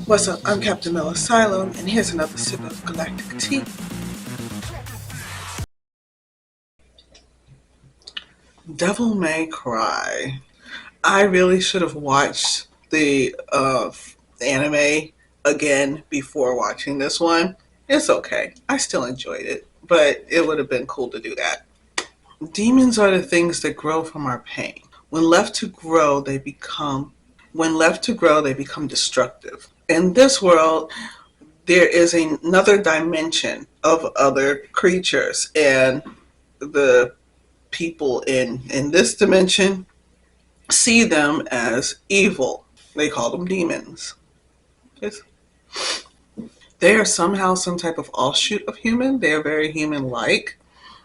What's up? I'm Captain Mel Asylum, and here's another sip of Galactic Tea. Devil May Cry. I really should have watched the anime again before watching this one. It's okay. I still enjoyed it, but it would have been cool to do that. Demons are the things that grow from our pain. When left to grow, they become destructive. In this world, there is another dimension of other creatures, and the people in this dimension see them as evil. They call them demons. It's, they are somehow some type of offshoot of human. They are very human-like,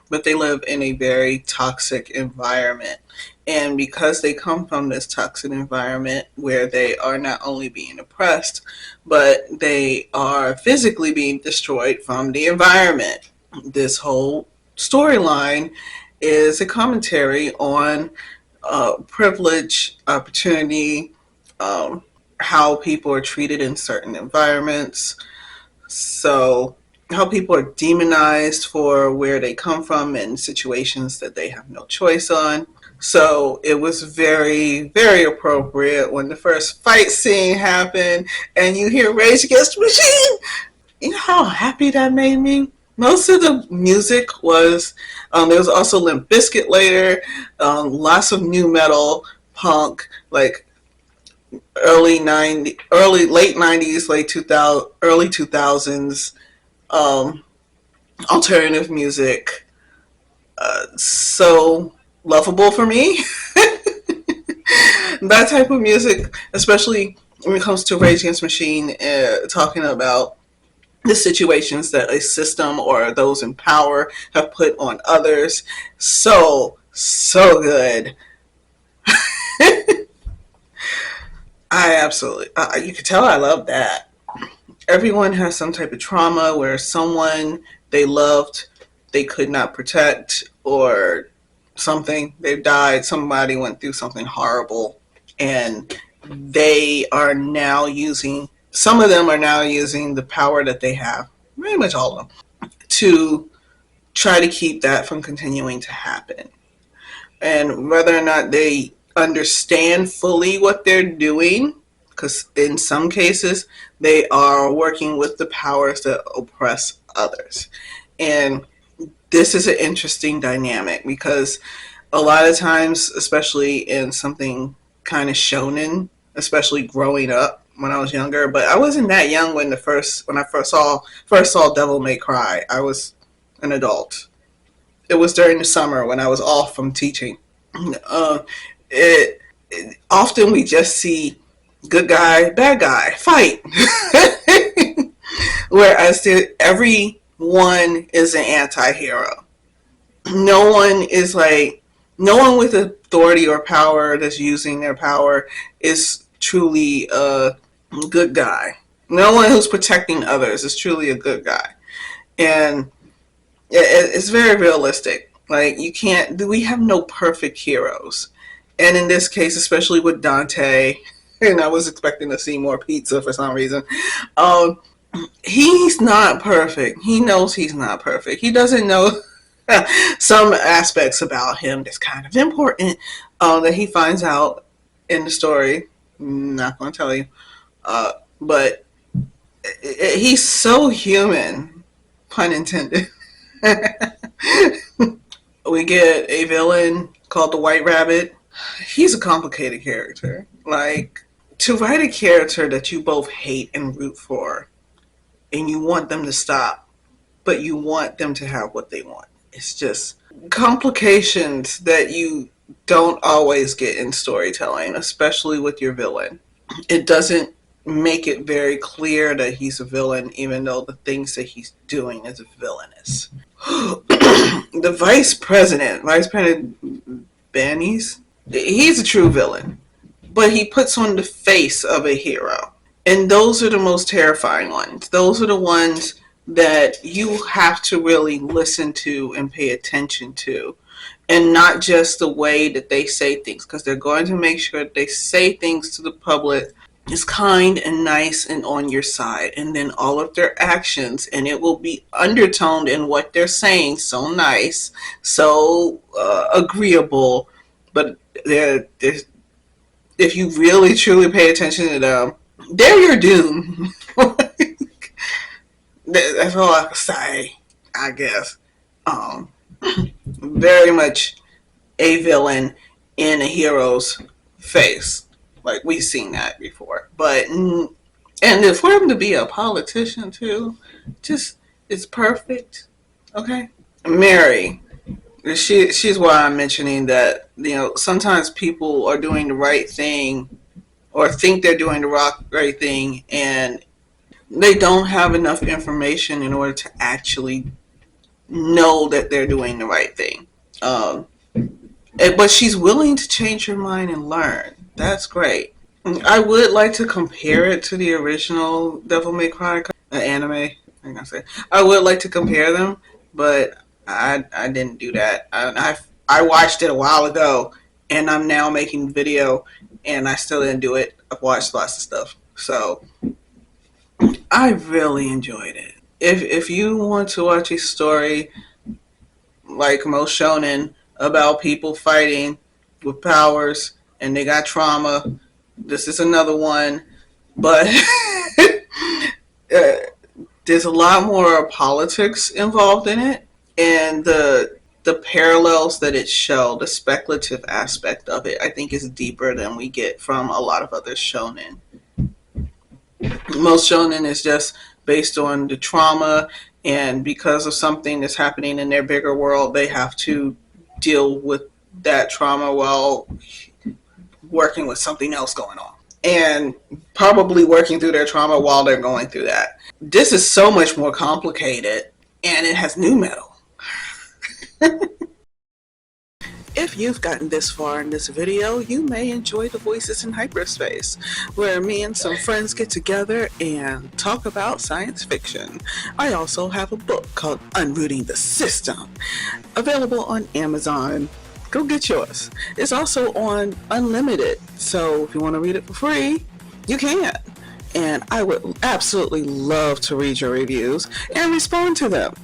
but they live in a very toxic environment. And because they come from this toxic environment where they are not only being oppressed, but they are physically being destroyed from the environment. This whole storyline is a commentary on privilege, opportunity, how people are treated in certain environments. So, how people are demonized for where they come from in situations that they have no choice on. So it was very, very appropriate when the first fight scene happened and you hear Rage Against the Machine. You know how happy that made me? Most of the music was, there was also Limp Bizkit later, lots of new metal, punk, like late 90s, late 2000, early 2000s, um, alternative music. So lovable for me. That type of music, especially when it comes to Rage Against the Machine, talking about the situations that a system or those in power have put on others. So good. I absolutely, you can tell I love that. Everyone has some type of trauma where someone they loved they could not protect, or something, they died, somebody went through something horrible, and they are now using, some of them are now using the power that they have, pretty much all of them, to try to keep that from continuing to happen. And whether or not they understand fully what they're doing, because in some cases they are working with the powers that oppress others. And this is an interesting dynamic because a lot of times, especially in something kind of shonen, especially growing up when I was younger, but I wasn't that young when I first saw Devil May Cry. I was an adult. It was during the summer when I was off from teaching. Uh, it often we just see good guy, bad guy, fight. Whereas everyone is an anti-hero. No one is like, no one with authority or power that's using their power is truly a good guy. No one who's protecting others is truly a good guy. And it's very realistic. Like, you can't, we have no perfect heroes. And in this case, especially with Dante, and I was expecting to see more pizza for some reason. Um, he's not perfect. He knows he's not perfect. He doesn't know some aspects about him that's kind of important, that he finds out in the story. Not going to tell you. But he's so human, pun intended. We get a villain called the White Rabbit. He's a complicated character. Like, to write a character that you both hate and root for, and you want them to stop, but you want them to have what they want. It's just complications that you don't always get in storytelling, especially with your villain. It doesn't make it very clear that he's a villain, even though the things that he's doing is villainous. The Vice President Bannies, he's a true villain, but he puts on the face of a hero. And those are the most terrifying ones. Those are the ones that you have to really listen to and pay attention to. And not just the way that they say things, because they're going to make sure that they say things to the public is kind and nice and on your side, and then all of their actions, and it will be undertoned in what they're saying, so nice, so agreeable, but they're, if you really truly pay attention to them, they're your doom. That's all I can say, I guess. Um, Very much a villain in a hero's face. Like, we've seen that before. But, and for him to be a politician too, just, it's perfect. Okay? Mary, she's why I'm mentioning that, sometimes people are doing the right thing or think they're doing the right thing, and they don't have enough information in order to actually know that they're doing the right thing. Um, but she's willing to change her mind and learn. That's great. I would like to compare it to the original Devil May Cry anime. I'm gonna say I would like to compare them, but I didn't do that. I watched it a while ago, and I'm now making video, and I still didn't do it. I've watched lots of stuff, so I really enjoyed it. If you want to watch a story like most shonen about people fighting with powers and they got trauma, this is another one. But uh, there's a lot more politics involved in it, and the parallels that it showed, the speculative aspect of it, I think is deeper than we get from a lot of other shonen. Most shonen is just based on the trauma, and because of something that's happening in their bigger world, they have to deal with that trauma while working with something else going on, and probably working through their trauma while they're going through that. This is so much more complicated, and it has new metal. If you've gotten this far in this video, you may enjoy the Voices in Hyperspace, where me and some friends get together and talk about science fiction. I also have a book called Unrooting the System, available on Amazon. Go get yours. It's also on Unlimited, so if you want to read it for free, you can. And I would absolutely love to read your reviews and respond to them.